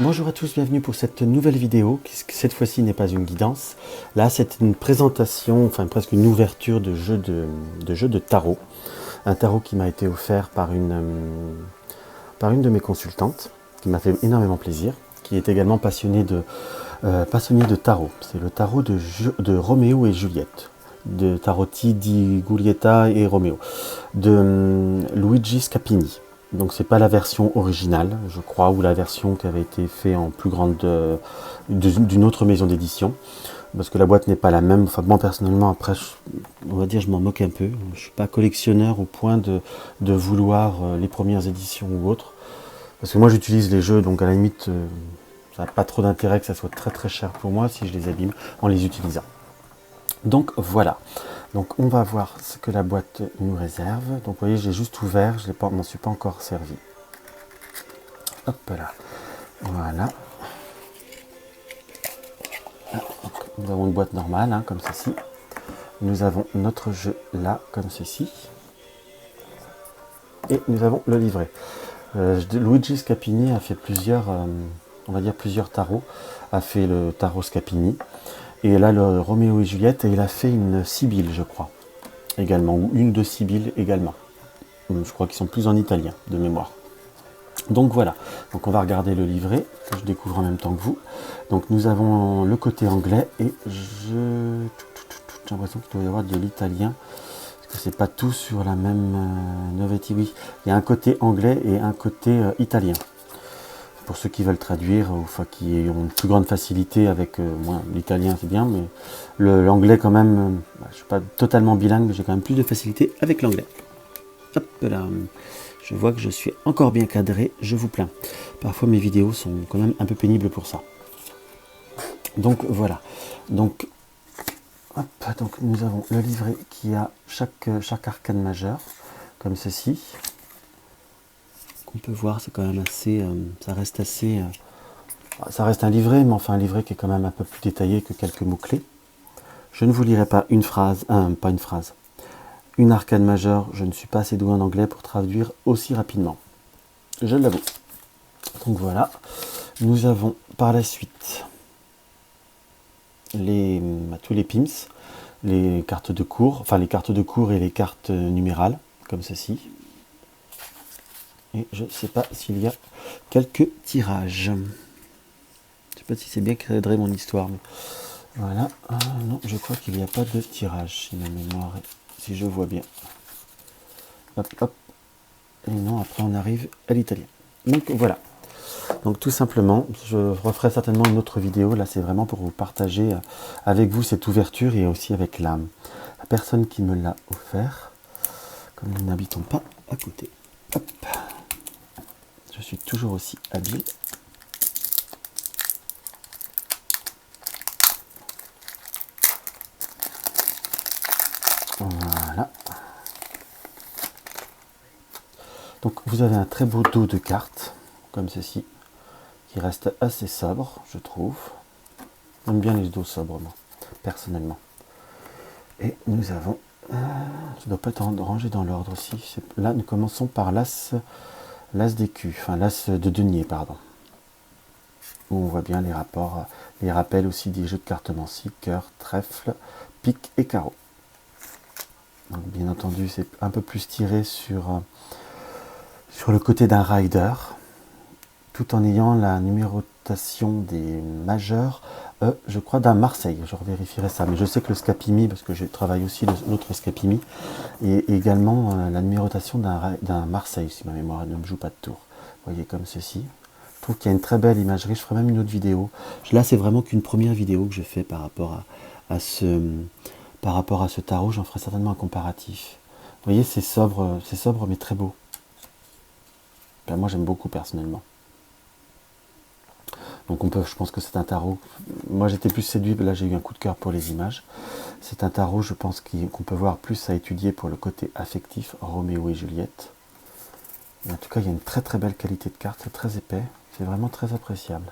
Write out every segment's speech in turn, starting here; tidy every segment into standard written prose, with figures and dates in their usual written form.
Bonjour à tous, bienvenue pour cette nouvelle vidéo, qui cette fois-ci n'est pas une guidance. Là, c'est une présentation, enfin presque une ouverture de jeu de tarot. Un tarot qui m'a été offert par une de mes consultantes, qui m'a fait énormément plaisir, qui est également passionnée de tarot. C'est le tarot de Roméo et Juliette, de Tarotti di Giulietta et Roméo, de Luigi Scapini. Donc c'est pas la version originale, je crois, ou la version qui avait été faite en plus grande d'une autre maison d'édition, parce que la boîte n'est pas la même. Enfin moi personnellement, après, on va dire, je m'en moque un peu. Je suis pas collectionneur au point de vouloir les premières éditions ou autres, parce que moi j'utilise les jeux, donc à la limite, ça n'a pas trop d'intérêt que ça soit très très cher pour moi si je les abîme en les utilisant. Donc voilà. Donc on va voir ce que la boîte nous réserve. Donc vous voyez, j'ai juste ouvert, je ne m'en suis pas encore servi. Hop là. Voilà. Ah, donc, nous avons une boîte normale, hein, comme ceci. Nous avons notre jeu là, comme ceci. Et nous avons le livret. Luigi Scapini a fait plusieurs, on va dire plusieurs tarots. A fait le tarot Scapini. Et là, le Roméo et Juliette, et il a fait une Sibylle, je crois, également, ou une de Sibylle également. Je crois qu'ils sont plus en italien, de mémoire. Donc voilà, donc on va regarder le livret, que je découvre en même temps que vous. Donc nous avons le côté anglais, et j'ai l'impression qu'il doit y avoir de l'italien, parce que c'est pas tout sur la même Novetti, oui. Il y a un côté anglais et un côté italien. Pour ceux qui veulent traduire, ou enfin, qui ont une plus grande facilité avec moi, l'italien c'est bien, mais l'anglais quand même, je ne suis pas totalement bilingue, mais j'ai quand même plus de facilité avec l'anglais. Hop là, je vois que je suis encore bien cadré, je vous plains. Parfois mes vidéos sont quand même un peu pénibles pour ça. Donc voilà, donc, hop, donc nous avons le livret qui a chaque arcane majeur, comme ceci. On peut voir, c'est quand même assez, ça reste un livret, mais enfin un livret qui est quand même un peu plus détaillé que quelques mots-clés. Je ne vous lirai pas une phrase, pas une phrase, une arcane majeure, je ne suis pas assez doué en anglais pour traduire aussi rapidement. Je l'avoue. Donc voilà, nous avons par la suite tous les pims, les cartes de cours, enfin les cartes de cours et les cartes numérales, comme ceci. Et je ne sais pas s'il y a quelques tirages. Je ne sais pas si c'est bien cadré mon histoire. Mais voilà. Non, je crois qu'il n'y a pas de tirage, si ma mémoire, si je vois bien. Hop, hop. Et non, après on arrive à l'italien. Donc voilà. Donc tout simplement, je referai certainement une autre vidéo. Là, c'est vraiment pour vous partager avec vous cette ouverture, et aussi avec la personne qui me l'a offert. Comme nous n'habitons pas à côté. Hop. Je suis toujours aussi habile. Voilà. Donc vous avez un très beau dos de cartes, comme ceci, qui reste assez sobre, je trouve. J'aime bien les dos sobres, moi, personnellement. Et nous avons, ça ne doit pas être rangé dans l'ordre aussi. Là, nous commençons par l'as d'écu, enfin l'as de denier, pardon. Où on voit bien les rapports, les rappels aussi des jeux de cartomancie, cœur, trèfle, pique et carreau. Donc, bien entendu, c'est un peu plus tiré sur le côté d'un rider, tout en ayant la numérotation des majeurs, je crois d'un Marseille, je revérifierai ça, mais je sais que le Scapimi, parce que je travaille aussi l'autre Scapimi, et également la numérotation d'un Marseille, si ma mémoire ne me joue pas de tour. Vous voyez, comme ceci. Je trouve qu'il y a une très belle imagerie, je ferai même une autre vidéo. Là, c'est vraiment qu'une première vidéo que je fais par rapport à ce tarot, j'en ferai certainement un comparatif. Vous voyez, c'est sobre mais très beau. Ben, moi, j'aime beaucoup personnellement. Donc je pense que c'est un tarot. Moi j'étais plus séduit, là j'ai eu un coup de cœur pour les images. C'est un tarot, je pense, qu'on peut voir plus à étudier pour le côté affectif, Roméo et Juliette. Et en tout cas, il y a une très très belle qualité de carte, c'est très épais, c'est vraiment très appréciable.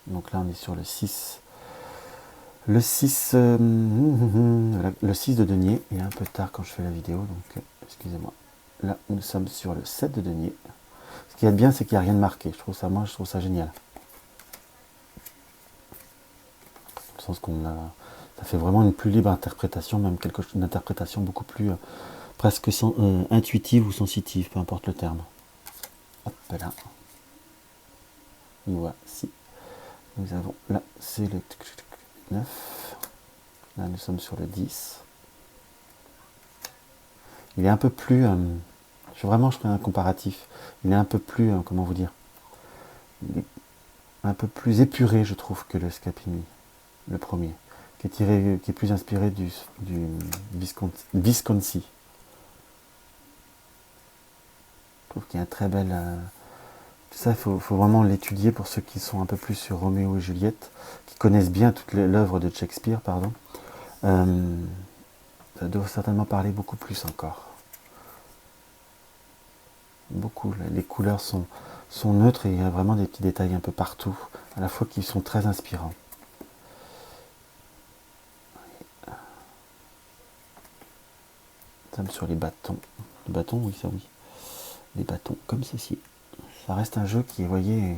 Donc là on est sur le 6. Le 6, le 6 de denier, et un peu tard quand je fais la vidéo, donc excusez-moi. Là nous sommes sur le 7 de denier. Ce qui est bien, c'est qu'il n'y a rien de marqué. Je trouve ça génial. Dans le sens ça fait vraiment une plus libre interprétation, même une interprétation beaucoup plus presque intuitive ou sensitive, peu importe le terme. Hop là. Voici. Nous avons là, c'est le 9. Là, nous sommes sur le 10. Il est un peu plus... je ferai un comparatif. Il est un peu plus... comment vous dire, il est un peu plus épuré, je trouve, que le Scapini, le premier, qui est plus inspiré du Visconti. Je trouve qu'il y a un très bel... tout ça, il faut vraiment l'étudier pour ceux qui sont un peu plus sur Roméo et Juliette, qui connaissent bien toute l'œuvre de Shakespeare, pardon. Ça doit certainement parler beaucoup plus encore. Beaucoup. Les couleurs sont neutres et il y a vraiment des petits détails un peu partout, à la fois qui sont très inspirants. Nous sommes sur les bâtons. Les bâtons, oui, ça oui. Les bâtons comme ceci. Ça reste un jeu qui, vous voyez,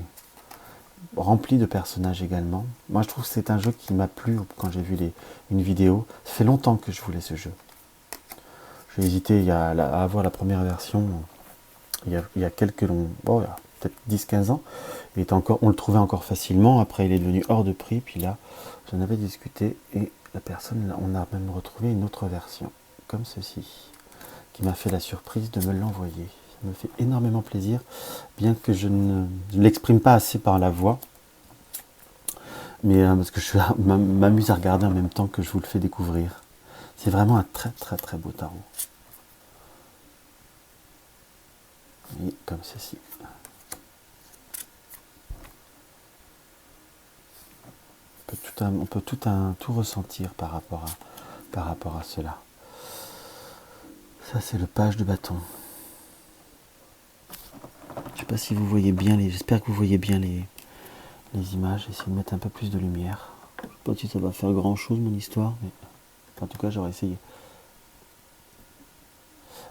rempli de personnages également. Moi, je trouve que c'est un jeu qui m'a plu quand j'ai vu une vidéo. Ça fait longtemps que je voulais ce jeu. J'ai hésité à avoir la première version il y a quelques peut-être 10-15 ans. On le trouvait encore facilement. Après, il est devenu hors de prix. Puis là, j'en avais discuté et la personne, on a même retrouvé une autre version, comme ceci, qui m'a fait la surprise de me l'envoyer. Ça me fait énormément plaisir, bien que je ne l'exprime pas assez par la voix. Mais parce que je m'amuse à regarder en même temps que je vous le fais découvrir. C'est vraiment un très très très beau tarot. Et comme ceci. On peut tout ressentir par rapport à cela. Ça, c'est le page de bâton. Je ne sais pas si vous voyez bien j'espère que vous voyez bien les images. Essayez de mettre un peu plus de lumière. Je ne sais pas si ça va faire grand chose mon histoire, mais en tout cas j'aurais essayé.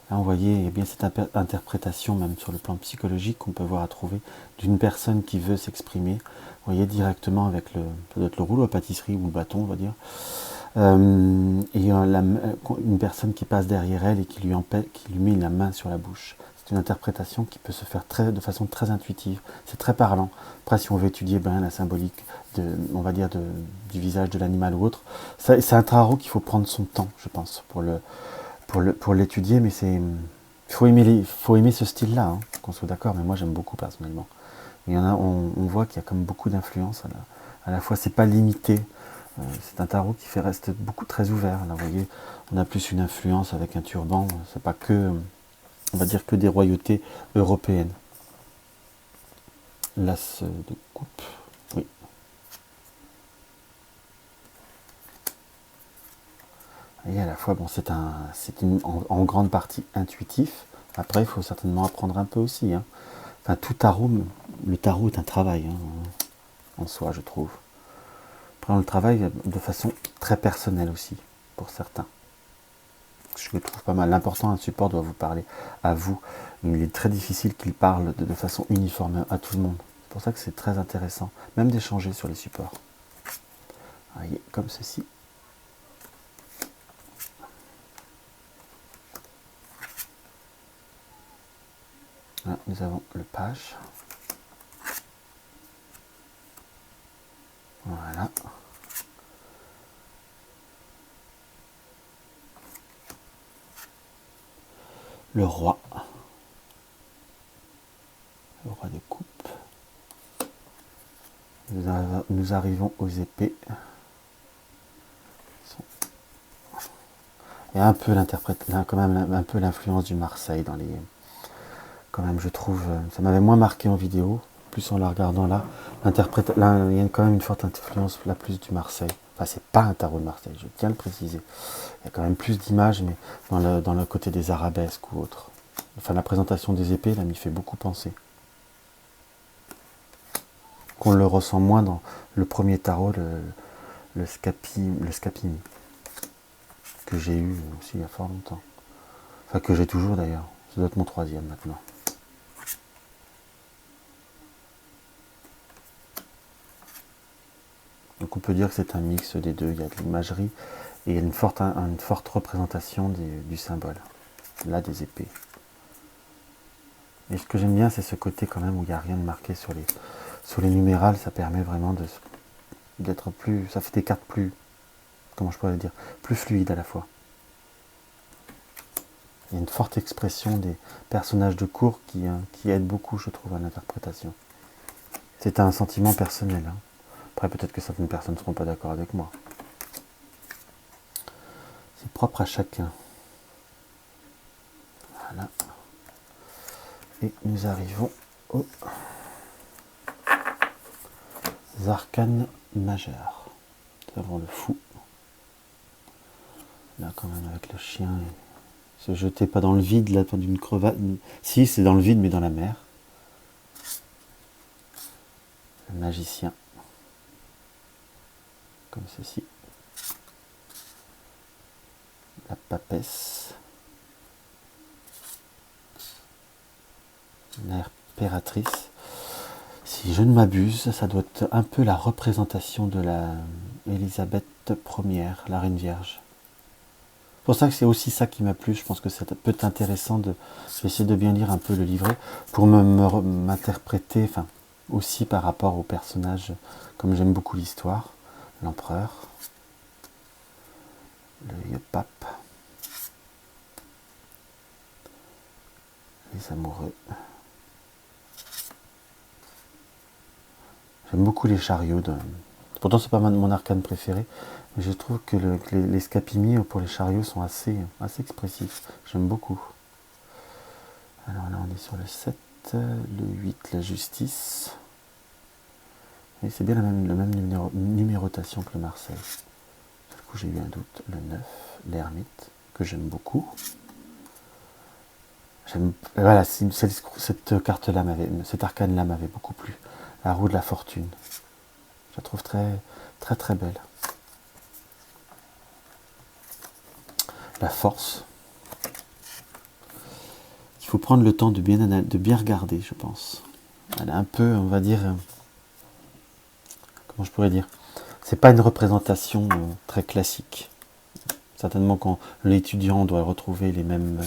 Là, vous voyez, il y a bien cette interprétation, même sur le plan psychologique, qu'on peut voir à trouver d'une personne qui veut s'exprimer. Vous voyez directement avec peut-être le rouleau à pâtisserie ou le bâton, on va dire. Et une personne qui passe derrière elle et qui lui met la main sur la bouche. C'est une interprétation qui peut se faire de façon très intuitive. C'est très parlant. Après, si on veut étudier la symbolique, on va dire du visage de l'animal ou autre, c'est un tarot qu'il faut prendre son temps, je pense, pour l'étudier, mais faut aimer ce style-là, hein, qu'on soit d'accord, mais moi j'aime beaucoup personnellement. Il y en a, on voit qu'il y a comme beaucoup d'influence, à la fois c'est pas limité, c'est un tarot qui reste beaucoup très ouvert. Là, vous voyez, on a plus une influence avec un turban, c'est pas que, on va dire que des royautés européennes. L'as de coupe, oui. Et à la fois, c'est en grande partie intuitif. Après, il faut certainement apprendre un peu aussi. Hein. Enfin, tout tarot, le tarot est un travail, hein, en soi, je trouve. Après, on le travaille de façon très personnelle aussi, pour certains. Je le trouve pas mal. L'important, un support doit vous parler à vous. Il est très difficile qu'il parle de façon uniforme à tout le monde. C'est pour ça que c'est très intéressant, même d'échanger sur les supports. Vous voyez, comme ceci. Là, nous avons le page. Voilà. Le roi. Le roi de coupe. Nous arrivons aux épées. Il y a un peu quand même un peu l'influence du Marseille dans les... Quand même, je trouve, ça m'avait moins marqué en vidéo, plus en la regardant là. Là, il y a quand même une forte influence, là, plus du Marseille. Enfin, c'est pas un tarot de Marseille, je tiens à le préciser. Il y a quand même plus d'images, mais dans le côté des arabesques ou autres. Enfin, la présentation des épées, là, m'y fait beaucoup penser. Qu'on le ressent moins dans le premier tarot, le Scapini, que j'ai eu aussi il y a fort longtemps. Enfin, que j'ai toujours d'ailleurs. Ça doit être mon troisième maintenant. Donc on peut dire que c'est un mix des deux. Il y a de l'imagerie et il y a une forte représentation du symbole, là des épées. Et ce que j'aime bien, c'est ce côté quand même où il n'y a rien de marqué sur les numérales. Ça permet vraiment d'être plus... Ça fait des cartes plus... Comment je pourrais le dire? Plus fluides à la fois. Il y a une forte expression des personnages de cours qui aide beaucoup, je trouve, à l'interprétation. C'est un sentiment personnel. Hein. Après, peut-être que certaines personnes ne seront pas d'accord avec moi. C'est propre à chacun. Voilà. Et nous arrivons aux arcanes majeures. Nous avons le fou. Là, quand même, avec le chien. Se jeter pas dans le vide, là, d'une crevasse. Si, c'est dans le vide, mais dans la mer. Le magicien. Comme ceci. La papesse. L'impératrice. Si je ne m'abuse, ça doit être un peu la représentation de la Élisabeth Ière, la Reine Vierge. C'est pour ça que c'est aussi ça qui m'a plu. Je pense que ça peut être intéressant de... Je vais essayer de bien lire un peu le livret pour m'interpréter, enfin, aussi par rapport au personnage, comme j'aime beaucoup l'histoire. L'empereur, le pape, les amoureux. J'aime beaucoup les chariots. Pourtant, c'est pas mon arcane préféré, mais je trouve que les scapimi pour les chariots sont assez expressifs. J'aime beaucoup. Alors là, on est sur le 7, le 8, la justice. Et c'est bien la même numérotation que le Marseille. Du coup, j'ai eu un doute. Le 9, l'ermite, que j'aime beaucoup. Voilà, cette carte-là cet arcane-là m'avait beaucoup plu. La roue de la fortune. Je la trouve très, très, très belle. La force. Il faut prendre le temps de bien regarder, je pense. Elle est un peu, on va dire... Comment je pourrais dire? C'est pas une représentation très classique. Certainement, quand l'étudiant doit retrouver les mêmes...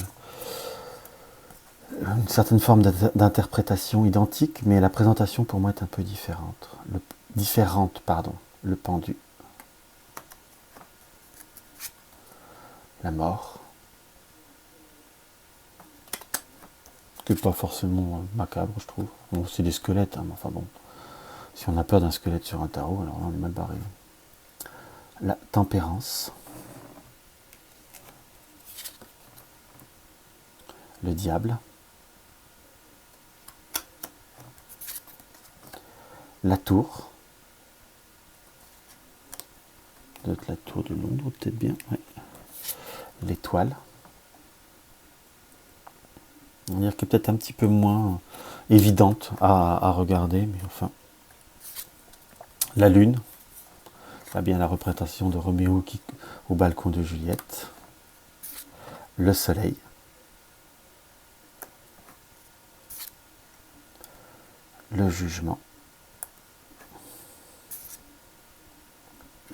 une certaine forme d'interprétation identique, mais la présentation pour moi est un peu différente. Le pendu. La mort. Qui n'est pas forcément macabre, je trouve. Bon, c'est des squelettes, hein, mais enfin bon. Si on a peur d'un squelette sur un tarot, alors là on est mal barré. La tempérance. Le diable. La tour. Peut-être la tour de Londres, peut-être bien. Ouais. L'étoile. On va dire qu'elle est peut-être un petit peu moins évidente à regarder, mais enfin. La lune. Là bien la représentation de Roméo au balcon de Juliette. Le soleil. Le jugement.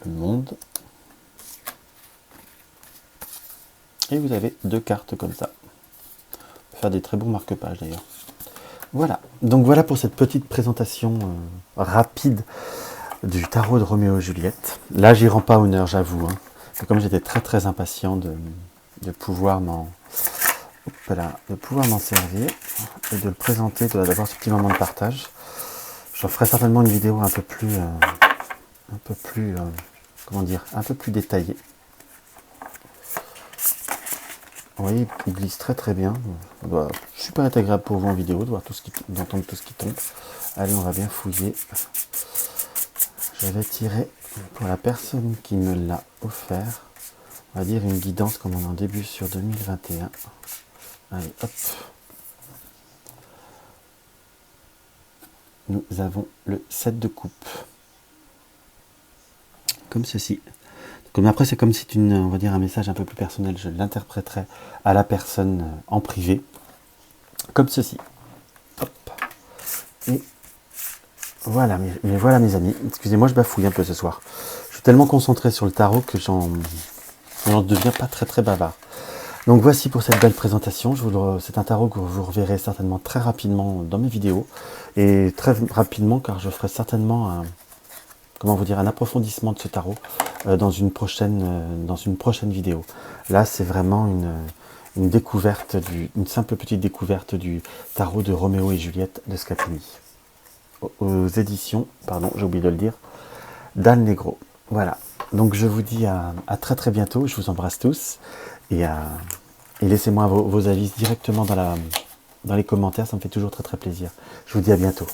Le monde. Et vous avez 2 cartes comme ça. Faire des très bons marque-pages d'ailleurs. Voilà. Donc voilà pour cette petite présentation rapide du tarot de Roméo et Juliette. Là, j'y rends pas honneur, j'avoue. Hein. Comme j'étais très très impatient de pouvoir m'en servir et de le présenter, d'avoir ce petit moment de partage. Je ferai certainement une vidéo un peu plus détaillée. Vous voyez, il glisse très très bien. Super agréable pour vous en vidéo d'entendre tout ce qui tombe. Allez, on va bien fouiller. Je vais tirer pour la personne qui me l'a offert. On va dire une guidance comme on en début sur 2021. Allez, hop. Nous avons le 7 de coupe. Comme ceci. Comme après, c'est comme si on va dire un message un peu plus personnel. Je l'interpréterai à la personne en privé. Comme ceci. Hop. Et Voilà, mais voilà mes amis. Excusez-moi, je bafouille un peu ce soir. Je suis tellement concentré sur le tarot que j'en deviens pas très bavard. Donc voici pour cette belle présentation. C'est un tarot que vous reverrez certainement très rapidement dans mes vidéos. Et très rapidement car je ferai certainement un approfondissement de ce tarot dans une prochaine vidéo. Là c'est vraiment une découverte, une simple petite découverte du tarot de Roméo et Juliette de Scapini. Aux éditions, pardon, j'ai oublié de le dire, d'Anne Negro. Voilà. Donc je vous dis à très bientôt. Je vous embrasse tous et laissez-moi vos avis directement dans les commentaires. Ça me fait toujours très plaisir. Je vous dis à bientôt.